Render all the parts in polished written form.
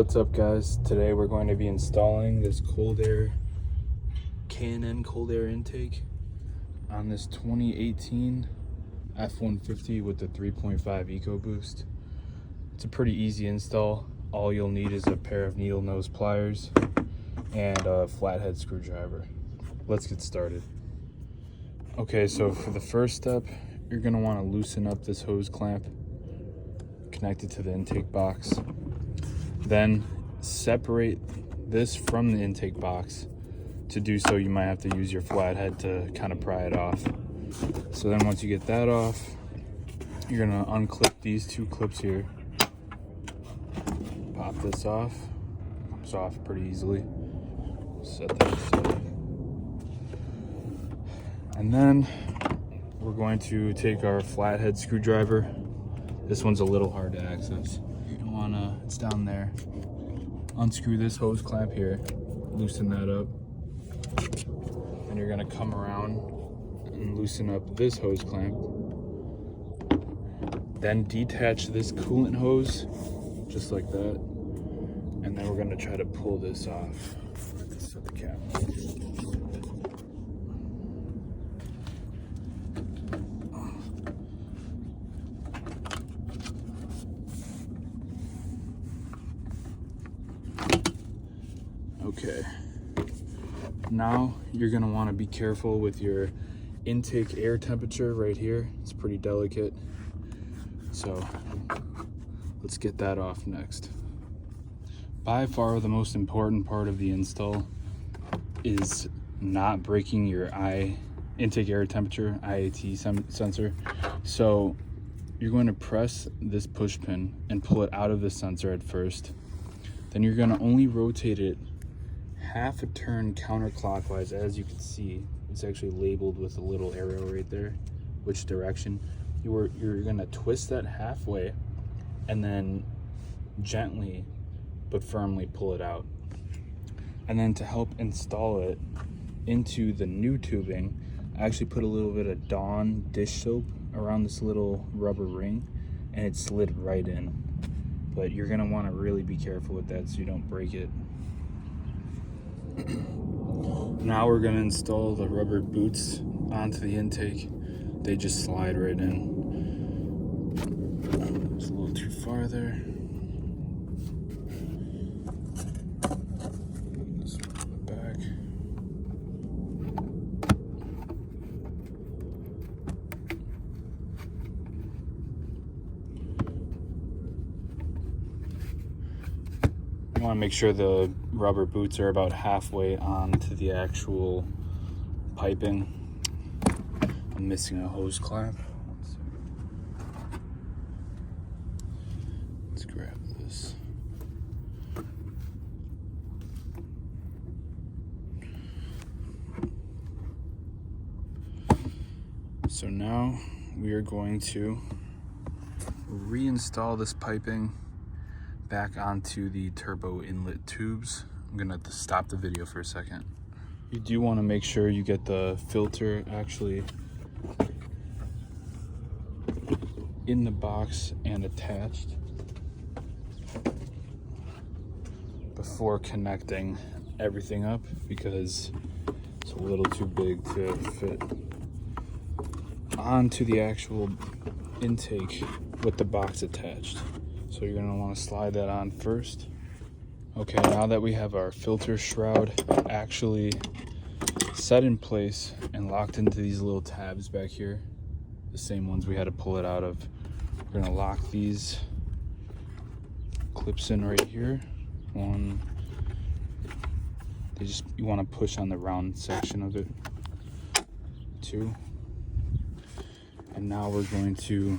What's up, guys? Today we're going to be installing this K&N cold air intake on this 2018 F-150 with the 3.5 Ecoboost. It's a pretty easy install. All you'll need is a pair of needle nose pliers and a flathead screwdriver. Let's get started. Okay, so for the first step, you're going to want to loosen up this hose clamp connected to the intake box. Then separate this from the intake box. To do so, you might have to use your flathead to kind of pry it off. So then once you get that off, you're gonna unclip these two clips here. Pop this off. Comes off pretty easily. Set that aside. And then we're going to take our flathead screwdriver. This one's a little hard to access. It's down there. Unscrew this hose clamp here, loosen that up, and you're gonna come around and loosen up this hose clamp. Then detach this coolant hose, just like that, and then we're gonna try to pull this off. Set the cap. Okay, now you're gonna want to be careful with your intake air temperature right here. It's pretty delicate, so let's get that off next. By far the most important part of the install is not breaking your intake air temperature, IAT sensor. So you're going to press this push pin and pull it out of the sensor at first. Then you're going to only rotate it half a turn counterclockwise. As you can see, it's actually labeled with a little arrow right there, which direction. You're going to twist that halfway and then gently but firmly pull it out. And then to help install it into the new tubing, I actually put a little bit of Dawn dish soap around this little rubber ring, and it slid right in. But you're going to want to really be careful with that so you don't break it. Now we're going to install the rubber boots onto the intake. They just slide right in. It's a little too far there. This one in the back. You want to make sure the rubber boots are about halfway onto the actual piping. I'm missing a hose clamp. Let's grab this. So now we are going to reinstall this piping back onto the turbo inlet tubes. I'm gonna have to stop the video for a second. You do want to make sure you get the filter actually in the box and attached before connecting everything up, because it's a little too big to fit onto the actual intake with the box attached. So you're going to want to slide that on first. Okay, now that we have our filter shroud actually set in place and locked into these little tabs back here, the same ones we had to pull it out of, we're going to lock these clips in right here. You want to push on the round section of it. 2. And now we're going to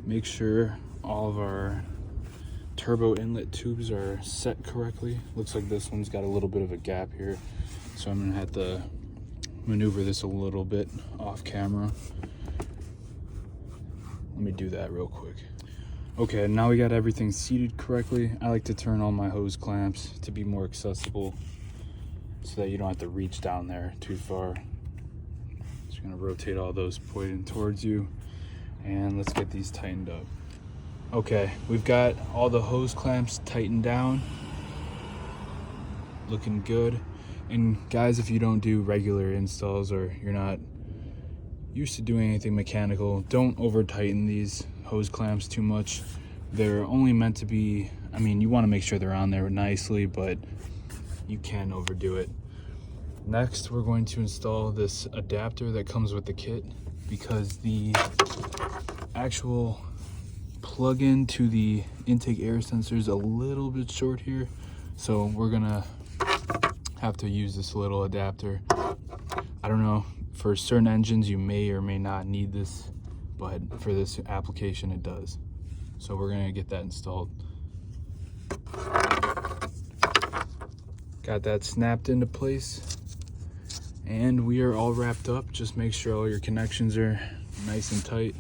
make sure all of our turbo inlet tubes are set correctly. Looks like this one's got a little bit of a gap here, so I'm gonna have to maneuver this a little bit off camera. Let me do that real quick. Okay, now we got everything seated correctly. I like to turn all my hose clamps to be more accessible so that you don't have to reach down there too far. Just gonna rotate all those pointing towards you, and let's get these tightened up. Okay, we've got all the hose clamps tightened down, looking good. And guys, if you don't do regular installs or you're not used to doing anything mechanical, don't over tighten these hose clamps too much. They're only meant to be, I mean, you want to make sure they're on there nicely, but you can overdo it. Next, we're going to install this adapter that comes with the kit, because the actual plug-in to the intake air sensor is a little bit short here, so we're gonna have to use this little adapter. I don't know, for certain engines you may or may not need this, but for this application it does. So we're gonna get that installed. Got that snapped into place, and we are all wrapped up. Just make sure all your connections are nice and tight.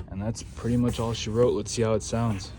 And that's pretty much all she wrote. Let's see how it sounds.